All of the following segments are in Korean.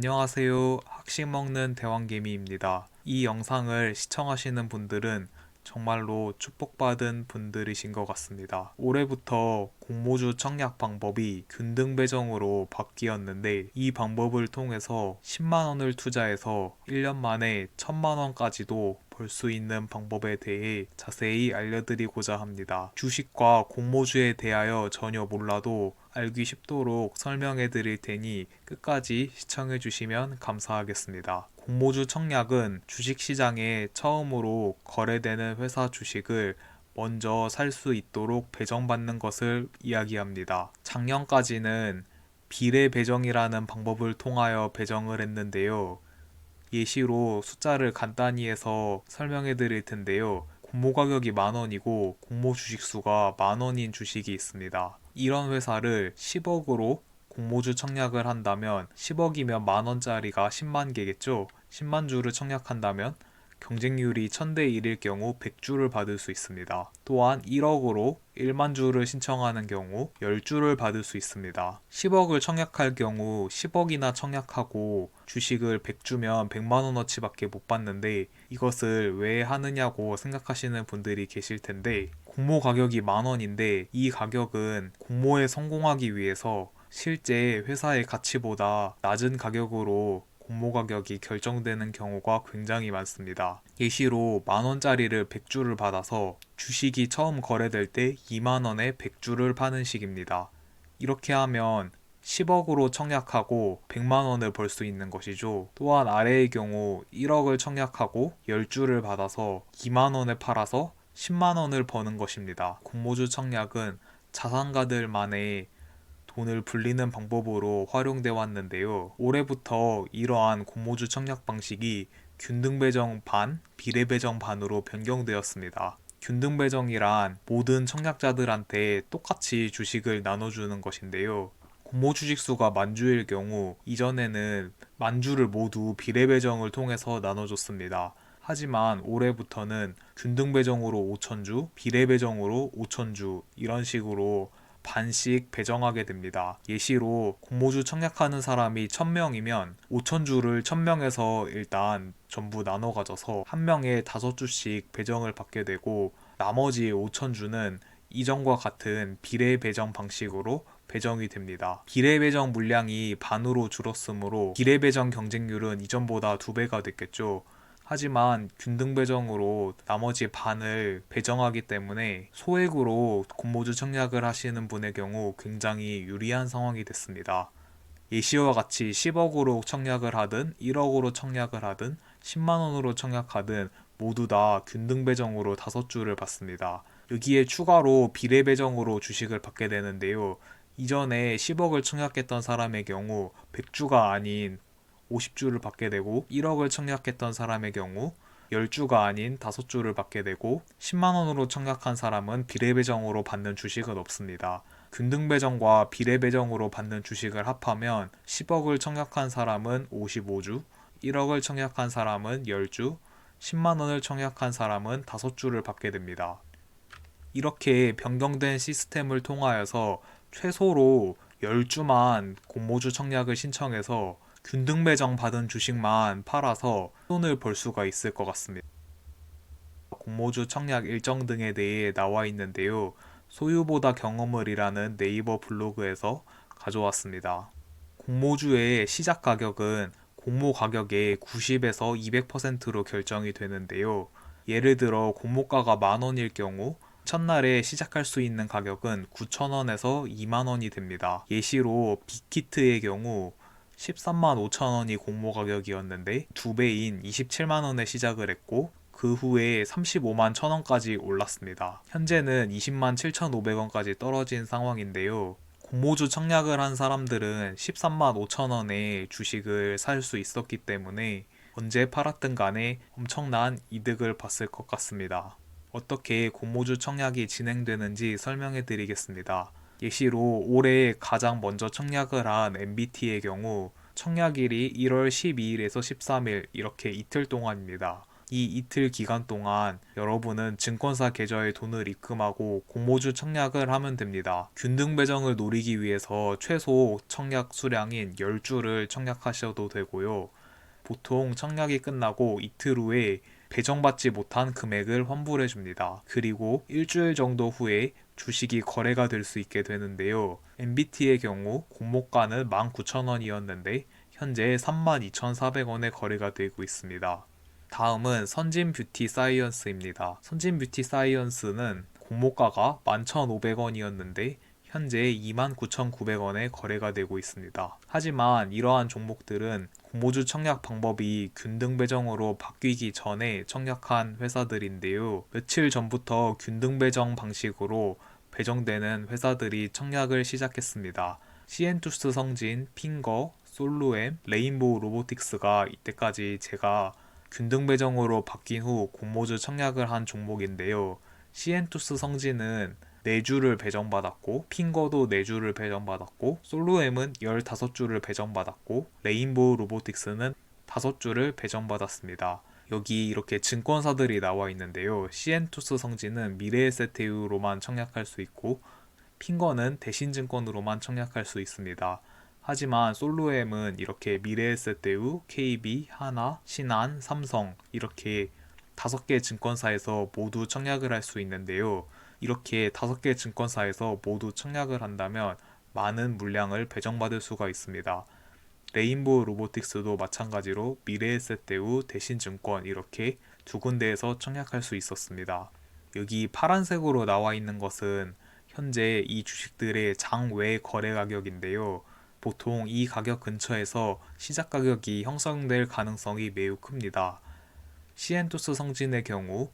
안녕하세요. 학식 먹는 대왕개미입니다. 이 영상을 시청하시는 분들은 정말로 축복받은 분들이신 것 같습니다. 올해부터 공모주 청약 방법이 균등 배정으로 바뀌었는데 이 방법을 통해서 10만원을 투자해서 1년 만에 1000만원까지도 벌 수 있는 방법에 대해 자세히 알려드리고자 합니다. 주식과 공모주에 대하여 전혀 몰라도 알기 쉽도록 설명해 드릴 테니 끝까지 시청해 주시면 감사하겠습니다. 공모주 청약은 주식시장에 처음으로 거래되는 회사 주식을 먼저 살 수 있도록 배정받는 것을 이야기합니다. 작년까지는 비례 배정이라는 방법을 통하여 배정을 했는데요. 예시로 숫자를 간단히 해서 설명해 드릴 텐데요. 공모 가격이 만원이고 공모 주식수가 만원인 주식이 있습니다. 이런 회사를 10억으로 공모주 청약을 한다면 10억이면 만원짜리가 10만 개겠죠? 10만 주를 청약한다면 경쟁률이 1000대 1일 경우 100주를 받을 수 있습니다. 또한 1억으로 1만 주를 신청하는 경우 10주를 받을 수 있습니다. 10억을 청약할 경우 10억이나 청약하고 주식을 100주면 100만원어치 밖에 못 받는데 이것을 왜 하느냐고 생각하시는 분들이 계실 텐데 공모 가격이 만원인데 이 가격은 공모에 성공하기 위해서 실제 회사의 가치보다 낮은 가격으로 공모 가격이 결정되는 경우가 굉장히 많습니다. 예시로 만원짜리를 100주를 받아서 주식이 처음 거래될 때 2만원에 100주를 파는 식입니다. 이렇게 하면 10억으로 청약하고 100만원을 벌 수 있는 것이죠. 또한 아래의 경우 1억을 청약하고 10주를 받아서 2만원에 팔아서 10만원을 버는 것입니다. 공모주 청약은 자산가들만의 돈을 불리는 방법으로 활용돼 왔는데요. 올해부터 이러한 공모주 청약 방식이 균등 배정 반, 비례 배정 반으로 변경되었습니다. 균등 배정이란 모든 청약자들한테 똑같이 주식을 나눠주는 것인데요. 공모 주식수가 만주일 경우 이전에는 만주를 모두 비례 배정을 통해서 나눠줬습니다. 하지만 올해부터는 균등 배정으로 5천주, 비례 배정으로 5천주 이런 식으로 반씩 배정하게 됩니다. 예시로 공모주 청약하는 사람이 1000명이면 5000주를 1000명에서 일단 전부 나눠 가져서 한 명에 5주씩 배정을 받게 되고 나머지 5000주는 이전과 같은 비례 배정 방식으로 배정이 됩니다. 비례 배정 물량이 반으로 줄었으므로 비례 배정 경쟁률은 이전보다 2배가 됐겠죠. 하지만 균등 배정으로 나머지 반을 배정하기 때문에 소액으로 공모주 청약을 하시는 분의 경우 굉장히 유리한 상황이 됐습니다. 예시와 같이 10억으로 청약을 하든 1억으로 청약을 하든 10만원으로 청약하든 모두 다 균등 배정으로 5주를 받습니다. 여기에 추가로 비례 배정으로 주식을 받게 되는데요. 이전에 10억을 청약했던 사람의 경우 100주가 아닌 50주를 받게 되고 1억을 청약했던 사람의 경우 10주가 아닌 5주를 받게 되고 10만원으로 청약한 사람은 비례배정으로 받는 주식은 없습니다. 균등배정과 비례배정으로 받는 주식을 합하면 10억을 청약한 사람은 55주, 1억을 청약한 사람은 10주, 10만원을 청약한 사람은 5주를 받게 됩니다. 이렇게 변경된 시스템을 통하여서 최소로 10주만 공모주 청약을 신청해서 균등 배정 받은 주식만 팔아서 돈을 벌 수가 있을 것 같습니다. 공모주 청약 일정 등에 대해 나와 있는데요. 소유보다 경험을이라는 네이버 블로그에서 가져왔습니다. 공모주의 시작 가격은 공모 가격의 90에서 200%로 결정이 되는데요. 예를 들어 공모가가 만원일 경우 첫날에 시작할 수 있는 가격은 9,000원에서 2만원이 됩니다. 예시로 빅히트의 경우 13만 5천원이 공모 가격이었는데 2배인 27만원에 시작을 했고 그 후에 35만 1천원까지 올랐습니다. 현재는 20만 7,500원까지 떨어진 상황인데요. 공모주 청약을 한 사람들은 13만 5천원에 주식을 살 수 있었기 때문에 언제 팔았든 간에 엄청난 이득을 봤을 것 같습니다. 어떻게 공모주 청약이 진행되는지 설명해 드리겠습니다. 예시로 올해 가장 먼저 청약을 한 MBT의 경우 청약일이 1월 12일에서 13일 이렇게 이틀 동안입니다. 이 이틀 기간 동안 여러분은 증권사 계좌에 돈을 입금하고 공모주 청약을 하면 됩니다. 균등 배정을 노리기 위해서 최소 청약 수량인 10주를 청약하셔도 되고요. 보통 청약이 끝나고 이틀 후에 배정받지 못한 금액을 환불해 줍니다. 그리고 일주일 정도 후에 주식이 거래가 될 수 있게 되는데요. MBT의 경우 공모가는 19,000원이었는데 현재 32,400원에 거래가 되고 있습니다. 다음은 선진 뷰티 사이언스입니다. 선진 뷰티 사이언스는 공모가가 11,500원이었는데 현재 29,900원에 거래가 되고 있습니다. 하지만 이러한 종목들은 공모주 청약 방법이 균등 배정으로 바뀌기 전에 청약한 회사들인데요. 며칠 전부터 균등 배정 방식으로 배정되는 회사들이 청약을 시작했습니다. 시엔투스 성진, 핑거, 솔루엠, 레인보우 로보틱스가 이때까지 제가 균등 배정으로 바뀐 후 공모주 청약을 한 종목인데요. 시엔투스 성진은 4주를 배정받았고 핑거도 4주를 배정받았고 솔로엠은 15주를 배정받았고 레인보우 로보틱스는 5주를 배정받았습니다. 여기 이렇게 증권사들이 나와 있는데요. 시엔투스 성진은 미래에셋대우로만 청약할 수 있고 핑거는 대신증권으로만 청약할 수 있습니다. 하지만 솔로엠은 이렇게 미래에셋대우, KB, 하나, 신한, 삼성 이렇게 5개 증권사에서 모두 청약을 할 수 있는데요. 이렇게 5개 증권사에서 모두 청약을 한다면 많은 물량을 배정받을 수가 있습니다. 레인보우 로보틱스도 마찬가지로 미래에셋대우, 대신증권 이렇게 두 군데에서 청약할 수 있었습니다. 여기 파란색으로 나와 있는 것은 현재 이 주식들의 장외 거래 가격인데요. 보통 이 가격 근처에서 시작 가격이 형성될 가능성이 매우 큽니다. 시엔투스 성진의 경우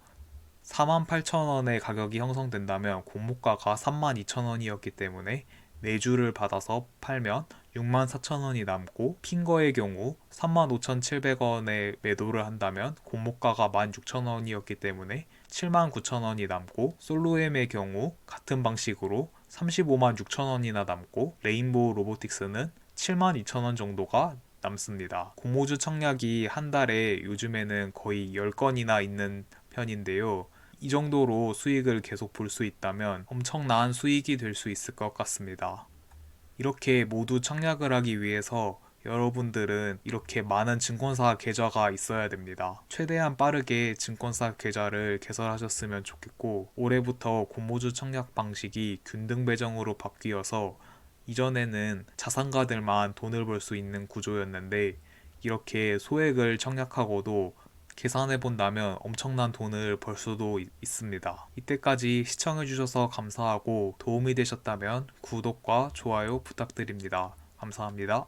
48,000원의 가격이 형성된다면 공모가가 32,000원이었기 때문에 4주를 받아서 팔면 64,000원이 남고 핑거의 경우 35,700원에 매도를 한다면 공모가가 16,000원이었기 때문에 79,000원이 남고 솔로엠의 경우 같은 방식으로 356,000원이나 남고 레인보우 로보틱스는 72,000원 정도가 남습니다. 공모주 청약이 한 달에 요즘에는 거의 10건이나 있는 편인데요. 이 정도로 수익을 계속 볼 수 있다면 엄청난 수익이 될 수 있을 것 같습니다. 이렇게 모두 청약을 하기 위해서 여러분들은 이렇게 많은 증권사 계좌가 있어야 됩니다. 최대한 빠르게 증권사 계좌를 개설하셨으면 좋겠고 올해부터 공모주 청약 방식이 균등 배정으로 바뀌어서 이전에는 자산가들만 돈을 벌 수 있는 구조였는데 이렇게 소액을 청약하고도 계산해 본다면 엄청난 돈을 벌 수도 있습니다. 이때까지 시청해 주셔서 감사하고 도움이 되셨다면 구독과 좋아요 부탁드립니다. 감사합니다.